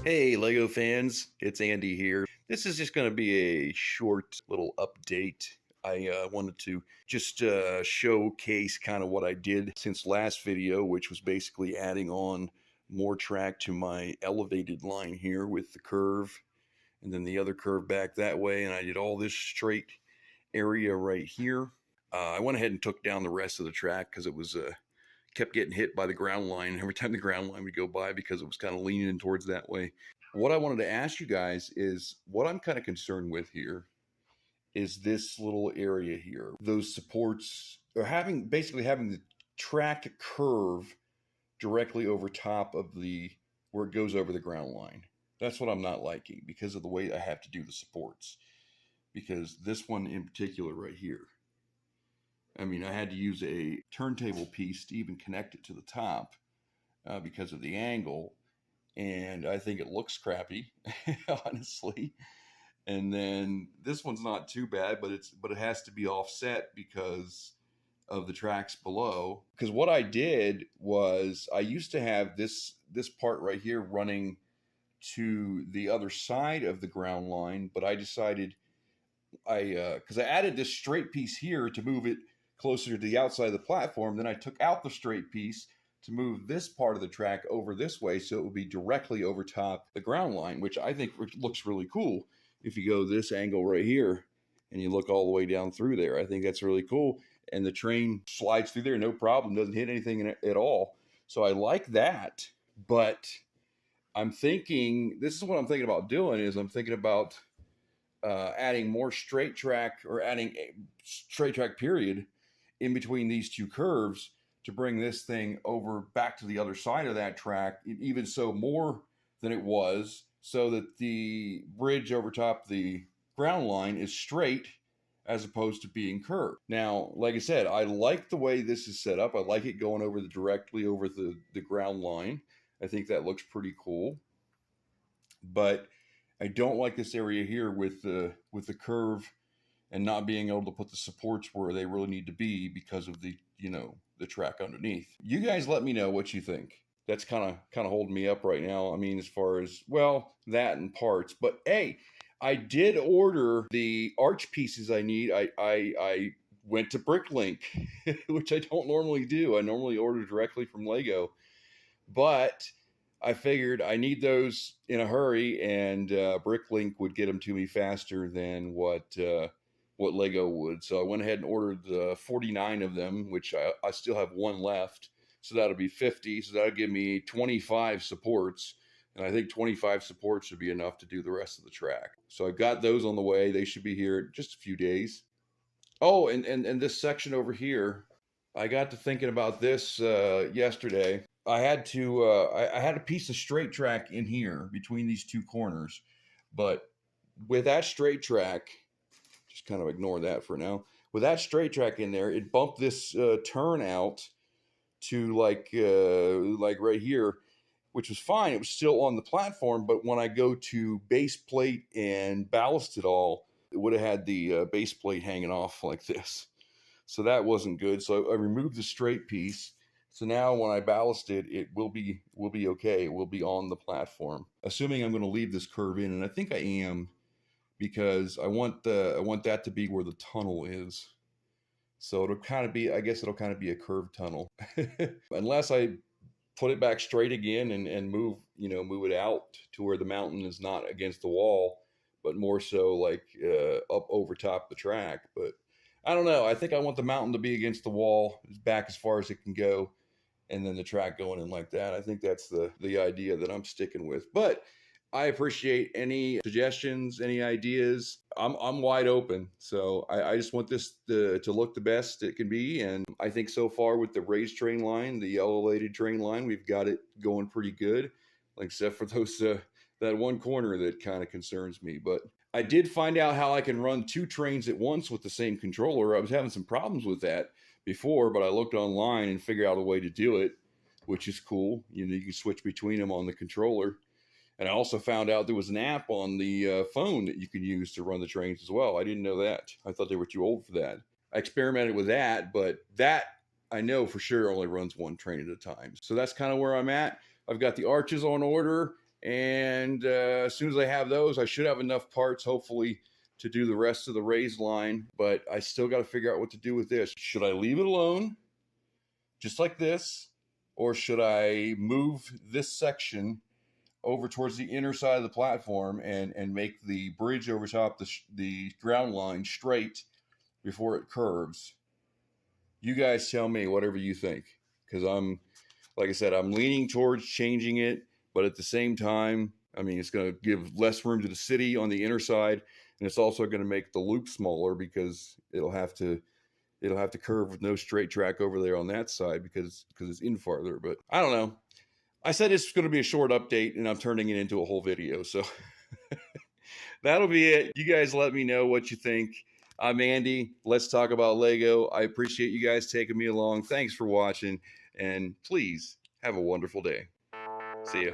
Hey, Lego fans, it's Andy here. This is just going to be a short little update. I wanted to just showcase kind of what I did since last video, which was basically adding on more track to my elevated line here with the curve and then the other curve back that way. And I did all this straight area right here. I went ahead and took down the rest of the track because it was kept getting hit by the ground line every time the ground line would go by because it was kind of leaning towards that way. What I wanted to ask you guys is what I'm kind of concerned with here is this little area here. Those supports are basically having the track curve directly over top of the where it goes over the ground line. That's what I'm not liking because of the way I have to do the supports. Because this one in particular right here, I mean, I had to use a turntable piece to even connect it to the top because of the angle. And I think it looks crappy, honestly. And then this one's not too bad, but it has to be offset because of the tracks below. Because what I did was I used to have this part right here running to the other side of the ground line, but I decided because I added this straight piece here to move it closer to the outside of the platform. Then I took out the straight piece to move this part of the track over this way so it would be directly over top the ground line, which I think looks really cool. If you go this angle right here and you look all the way down through there, I think that's really cool. And the train slides through there, no problem, doesn't hit anything at all. So I like that, but this is what I'm thinking about doing is I'm thinking about adding more straight track or adding a straight track period in between these two curves to bring this thing over back to the other side of that track, even so more than it was, so that the bridge over top the ground line is straight as opposed to being curved. Now, like I said, I like the way this is set up. I like it going over directly over the ground line. I think that looks pretty cool. But I don't like this area here with the curve and not being able to put the supports where they really need to be because of the track underneath. You guys let me know what you think. That's kind of holding me up right now. I mean, as far as, well, that and parts. But hey, I did order the arch pieces I need. I went to Bricklink, which I don't normally do. I normally order directly from Lego. But I figured I need those in a hurry, and Bricklink would get them to me faster than what Lego would. So I went ahead and ordered 49 of them, which I still have one left. So that'll be 50. So that'll give me 25 supports. And I think 25 supports should be enough to do the rest of the track. So I've got those on the way. They should be here in just a few days. Oh, and this section over here, I got to thinking about this yesterday. I had a piece of straight track in here between these two corners, but with that straight track, just kind of ignore that for now. With that straight track in there, it bumped this turn out to like right here, which was fine. It was still on the platform, but when I go to base plate and ballast it all, it would have had the base plate hanging off like this. So that wasn't good. So I removed the straight piece. So now when I ballast it, it will be okay. It will be on the platform, assuming I'm going to leave this curve in, and I think I am, because I want that to be where the tunnel is. So it'll kind of be, I guess it'll kind of be a curved tunnel, unless I put it back straight again and move it out to where the mountain is not against the wall, but more so like up over top the track. But I don't know. I think I want the mountain to be against the wall, back as far as it can go, and then the track going in like that. I think that's the idea that I'm sticking with. But I appreciate any suggestions, any ideas. I'm wide open. So I just want this to look the best it can be. And I think so far with the raised train line, the elevated train line, we've got it going pretty good, like except for those that one corner that kind of concerns me. But I did find out how I can run two trains at once with the same controller. I was having some problems with that before, but I looked online and figured out a way to do it, which is cool. You can switch between them on the controller. And I also found out there was an app on the phone that you can use to run the trains as well. I didn't know that. I thought they were too old for that. I experimented with that, but that I know for sure only runs one train at a time. So that's kind of where I'm at. I've got the arches on order, and as soon as I have those, I should have enough parts, hopefully, to do the rest of the raised line. But I still got to figure out what to do with this. Should I leave it alone, just like this, or should I move this section over towards the inner side of the platform and make the bridge over top the ground line straight before it curves? You guys tell me whatever you think, because like I said, I'm leaning towards changing it, but at the same time, I mean, it's going to give less room to the city on the inner side, and it's also going to make the loop smaller because it'll have to curve with no straight track over there on that side because it's in farther. But I don't know. I said it's going to be a short update, and I'm turning it into a whole video. So that'll be it. You guys let me know what you think. I'm Andy. Let's talk about Lego. I appreciate you guys taking me along. Thanks for watching, and please have a wonderful day. See ya.